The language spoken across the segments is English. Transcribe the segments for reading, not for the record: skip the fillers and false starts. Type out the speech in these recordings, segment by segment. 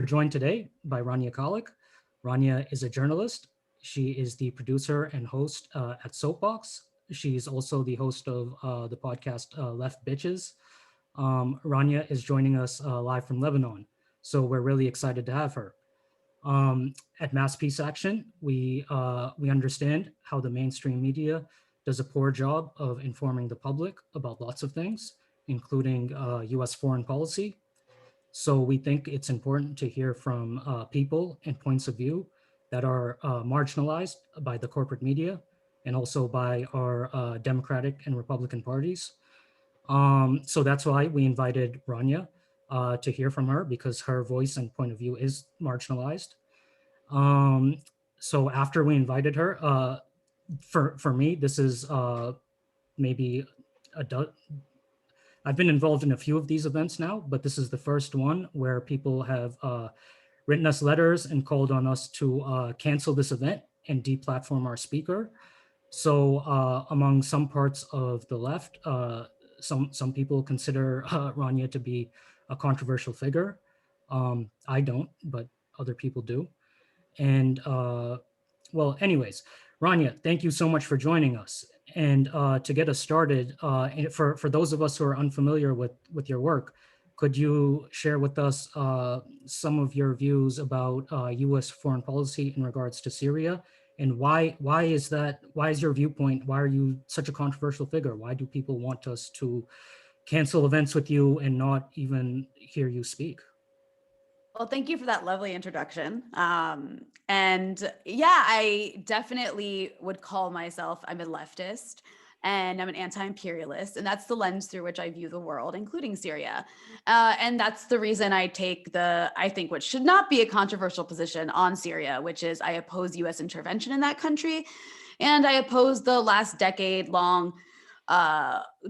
We're joined today by Rania Khalek. Rania is a journalist. She is the producer and host at Soapbox. She's also the host of the podcast Left Bitches. Rania is joining us live from Lebanon, so we're really excited to have her. At Mass Peace Action, we understand how the mainstream media does a poor job of informing the public about lots of things, including U.S. foreign policy. So we think it's important to hear from people and points of view that are marginalized by the corporate media and also by our Democratic and Republican parties. So that's why we invited Rania to hear from her, because her voice and point of view is marginalized. Um, so after we invited her, for me, this is maybe a I've been involved in a few of these events now, but this is the first one where people have written us letters and called on us to cancel this event and deplatform our speaker. So among some parts of the left, some people consider Rania to be a controversial figure. I don't, but other people do. And well, anyways, Rania, thank you so much for joining us. And to get us started, and for those of us who are unfamiliar with your work, could you share with us some of your views about U.S. foreign policy in regards to Syria, and why is that? Why is your viewpoint? Why are you such a controversial figure? Why do people want us to cancel events with you and not even hear you speak? Well, thank you for that lovely introduction. And yeah, I definitely would call myself, I'm a leftist and I'm an anti-imperialist. And that's the lens through which I view the world, including Syria. And that's the reason I take I think, what should not be a controversial position on Syria, which is I oppose US intervention in that country. And I oppose the last decade long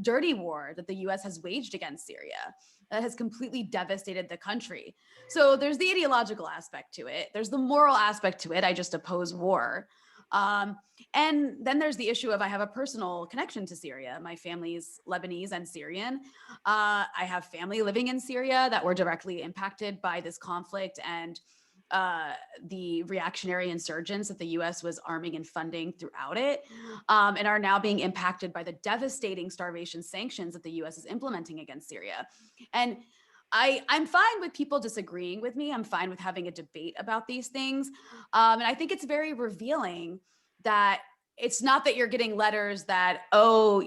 dirty war that the US has waged against Syria that has completely devastated the country. So there's the ideological aspect to it. There's the moral aspect to it. I just oppose war. Um, and then there's the issue of I have a personal connection to Syria. My family's Lebanese and Syrian. I have family living in Syria that were directly impacted by this conflict and the reactionary insurgents that the US was arming and funding throughout it, and are now being impacted by the devastating starvation sanctions that the US is implementing against Syria. And I'm fine with people disagreeing with me. I'm fine with having a debate about these things. And I think it's very revealing that it's not that you're getting letters that, oh,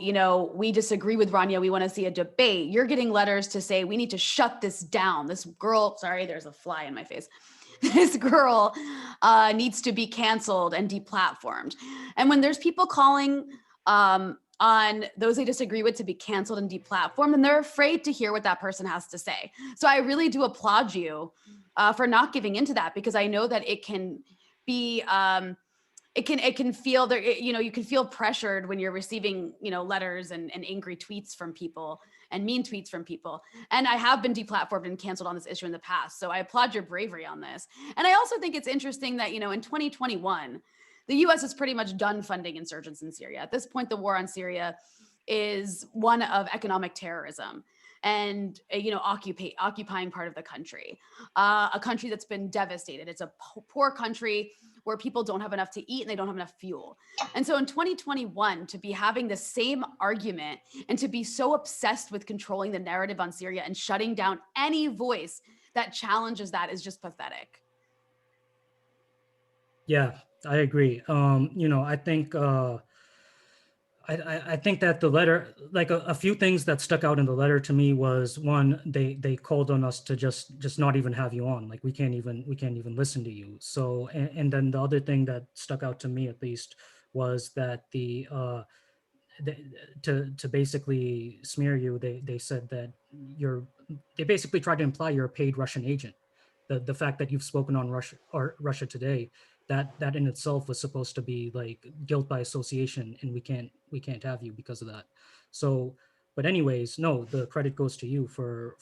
we disagree with Rania, we want to see a debate. You're getting letters to say, we need to shut this down. This girl, sorry, there's a fly in my face. This girl needs to be canceled and deplatformed. And when there's people calling on those they disagree with to be canceled and deplatformed, and they're afraid to hear what that person has to say. So I really do applaud you for not giving into that, because I know that it can be it can feel there, you can feel pressured when you're receiving letters and angry tweets from people and mean tweets from people. And I have been deplatformed and canceled on this issue in the past, so I applaud your bravery on this. And I also think it's interesting that in 2021 the US is pretty much done funding insurgents in Syria. At this point, the war on Syria is one of economic terrorism and occupying part of the country, a country that's been devastated. It's a poor country where people don't have enough to eat and they don't have enough fuel. And so in 2021, to be having the same argument and to be so obsessed with controlling the narrative on Syria and shutting down any voice that challenges that is just pathetic. Yeah, I agree. I think I think that the letter, like a few things that stuck out in the letter to me was, one, they called on us to just not even have you on, like we can't even listen to you. So and then the other thing that stuck out to me, at least, was that the to basically smear you, they said that they basically tried to imply you're a paid Russian agent. The fact that you've spoken on Russia Today, that in itself was supposed to be like guilt by association, and we can't have you because of that. So, but anyways, no, the credit goes to you for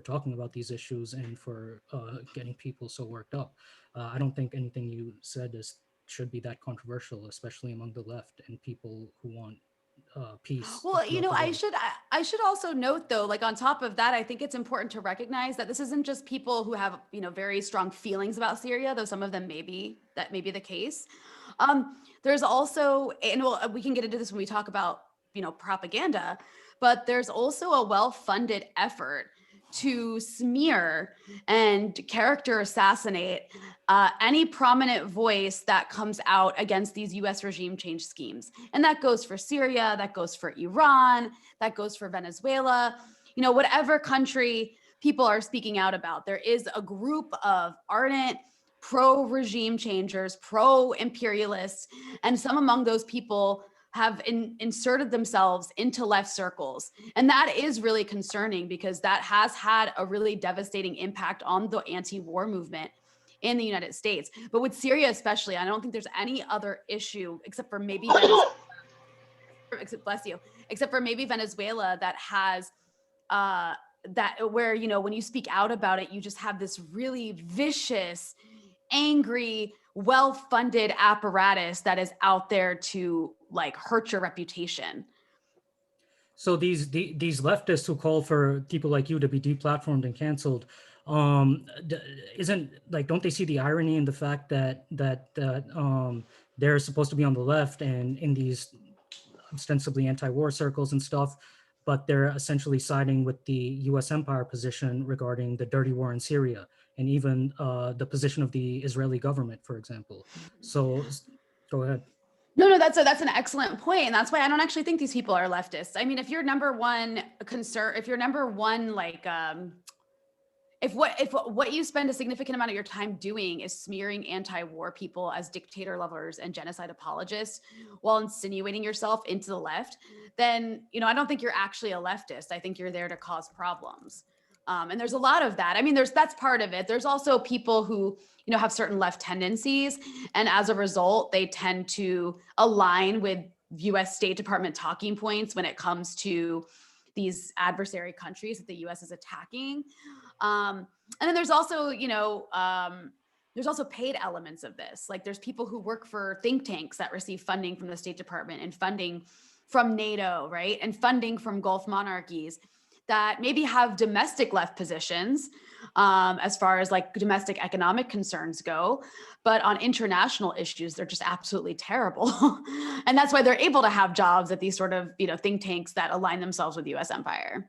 talking about these issues and for getting people so worked up. I don't think anything you said is should be that controversial, especially among the left and people who want piece Well, throughout the world. I should also note though, like on top of that, I think it's important to recognize that this isn't just people who have, very strong feelings about Syria, though some of them that may be the case. There's also, and we can get into this when we talk about, propaganda, but there's also a well-funded effort to smear and character assassinate any prominent voice that comes out against these US regime change schemes. And that goes for Syria, that goes for Iran, that goes for Venezuela, whatever country people are speaking out about. There is a group of ardent pro-regime changers, pro-imperialists, and some among those people have inserted themselves into left circles. And that is really concerning because that has had a really devastating impact on the anti-war movement in the United States. But with Syria especially, I don't think there's any other issue except for maybe Venezuela, except for maybe Venezuela that has that where, when you speak out about it, you just have this really vicious, angry, well-funded apparatus that is out there to like hurt your reputation. So these leftists who call for people like you to be deplatformed and canceled, isn't like, don't they see the irony in the fact that they're supposed to be on the left and in these ostensibly anti-war circles and stuff, but they're essentially siding with the U.S. empire position regarding the dirty war in Syria and even the position of the Israeli government, for example. So go ahead. No, that's an excellent point. And that's why I don't actually think these people are leftists. I mean, if your number one concern, if your number one, like, if what you spend a significant amount of your time doing is smearing anti-war people as dictator lovers and genocide apologists while insinuating yourself into the left, then, I don't think you're actually a leftist. I think you're there to cause problems. And there's a lot of that. I mean, that's part of it. There's also people who, have certain left tendencies. And as a result, they tend to align with US State Department talking points when it comes to these adversary countries that the US is attacking. And then there's also, there's also paid elements of this. Like there's people who work for think tanks that receive funding from the State Department and funding from NATO, right? And funding from Gulf monarchies that maybe have domestic left positions as far as like domestic economic concerns go, but on international issues, they're just absolutely terrible. And that's why they're able to have jobs at these sort of, think tanks that align themselves with US empire.